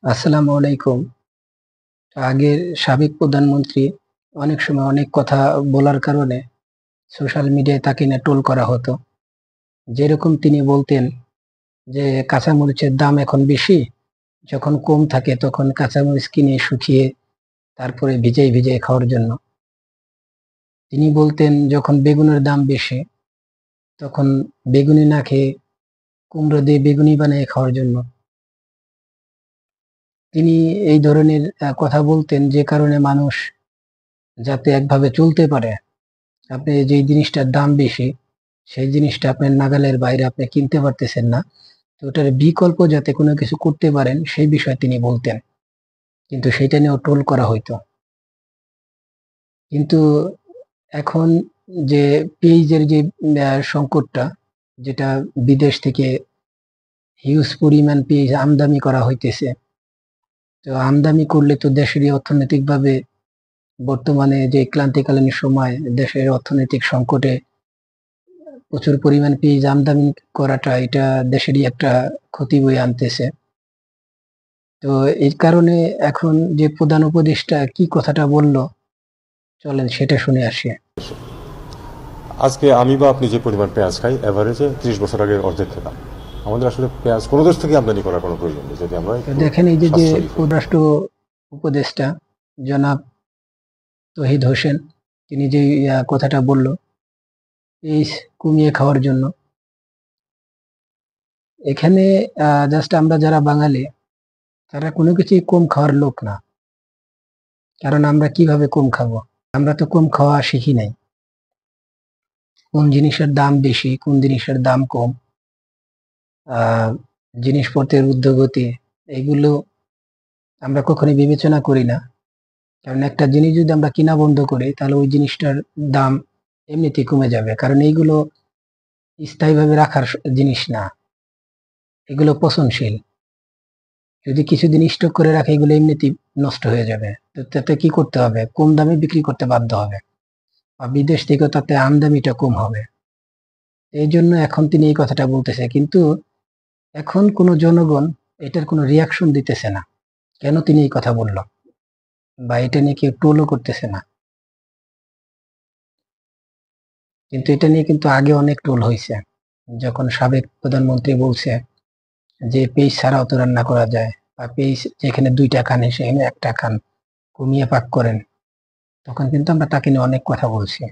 আসসালামু আলাইকুম। আগের সাবেক প্রধানমন্ত্রী অনেক সময় অনেক কথা বলার কারণে সোশ্যাল মিডিয়ায় তাকে নিয়ে ট্রোল করা হতো। যেরকম তিনি বলতেন যে, "কাঁচামরিচের দাম এখন বেশি। যখন কম থাকে তখন কাঁচামরিচ কিনে শুকিয়ে তারপরে ভিজাই খাওয়ার জন্য।" তিনি বলতেন যখন বেগুনের দাম বেশি, তখন বেগুনি না খেয়ে কুমড়ো দিয়ে বেগুনি বানিয়ে খাওয়ার জন্য। তিনি এই ধরনের কথা বলতেন যে কারণে মানুষ যাতে একভাবে চলতে পারে। আপনি যেই জিনিসটার দাম বেশি, সেই জিনিসটা আপনার নাগালের বাইরে আপনি কিনতে পারতেছেন না। তো ওটার বিকল্প যাতে কোনো কিছু করতে পারেন সেই বিষয়ে তিনি বলতেন। কিন্তু সেটা নিয়েও ট্রোল করা হইতো। কিন্তু এখন যে পেঁয়াজের যে সংকটটা, যেটা বিদেশ থেকে হিউজ পরিমাণ পেঁয়াজ আমদানি করা হইতেছে। তো আমদানি করলে তো দেশেরই অর্থনৈতিকভাবে বর্তমানে যে ক্লান্তিকালীন সময় দেশের অর্থনৈতিক সংকটে প্রচুর পরিমাণ পেঁয়াজ আমদানি করাটা এটা দেশেরই একটা ক্ষতি বয়ে আনতেছে। তো এর কারণে এখন যে প্রধান উপদেষ্টা কি কথাটা বলল, চলেন সেটা শুনে আসি। আজকে আমি বা আপনি যে পরিমাণ পেঁয়াজ খাই এভারেজে 30 বছর আগের অর্ধেক খেতাম। আমাদের আসলে পেঁয়াজ কোনো দেশ থেকে আমদানি করার কোনো প্রয়োজন নেই যদি আমরা তো একটু দেখেন এই যে সাশ্রয়ী হই। পররাষ্ট্র উপদেষ্টা জনাব তহিদ হোসেন, তিনি যে কথাটা বলল, পেঁয়াজ কমিয়ে খাওয়ার জন্য। এখানে জাস্ট আমরা যারা বাঙালি তারা কোনো কিছুই কম খাওয়ার লোক না। কারণ আমরা কিভাবে কম খাবো? আমরা তো কম খাওয়া শিখি নাই। কোন জিনিসের দাম বেশি, কোন জিনিসের দাম কম, আহ জিনিসপত্রের ঊর্ধ্বগতি, এগুলো আমরা কখনোই বিবেচনা করি না। কারণ একটা জিনিস যদি আমরা কিনা বন্ধ করি তাহলে ওই জিনিসটার দাম এমনিতেই কমে যাবে। কারণ এইগুলো স্থায়ীভাবে রাখার জিনিস না, এগুলো পচনশীল। যদি কিছুদিন স্টক করে রাখে এগুলো এমনিতেই নষ্ট হয়ে যাবে। তো তাতে কি করতে হবে? কম দামে বিক্রি করতে বাধ্য হবে, বা বিদেশ থেকেও তাতে আমদানিটা কম হবে। এই জন্য এখন তিনি এই কথাটা বলতেছে, কিন্তু এখন কোনো জনগণ এটার কোনো রিয়াকশন দিতেছে না। কেন তিনি এই কথা বলল, বা এটা নিয়ে কেউ ট্রোলও করতেছে না। কিন্তু এটা নিয়ে কিন্তু আগে অনেক ট্রোল হয়েছে, যখন সাবেক প্রধানমন্ত্রী বলছে যে পেঁয়াজ ছাড়াও তো রান্না করা যায়, বা পেঁয়াজ যেখানে 2টা খান সেখানে 1টা খান, কমিয়ে পাক করেন। তখন কিন্তু আমরা তাকে নিয়ে অনেক কথা বলছি।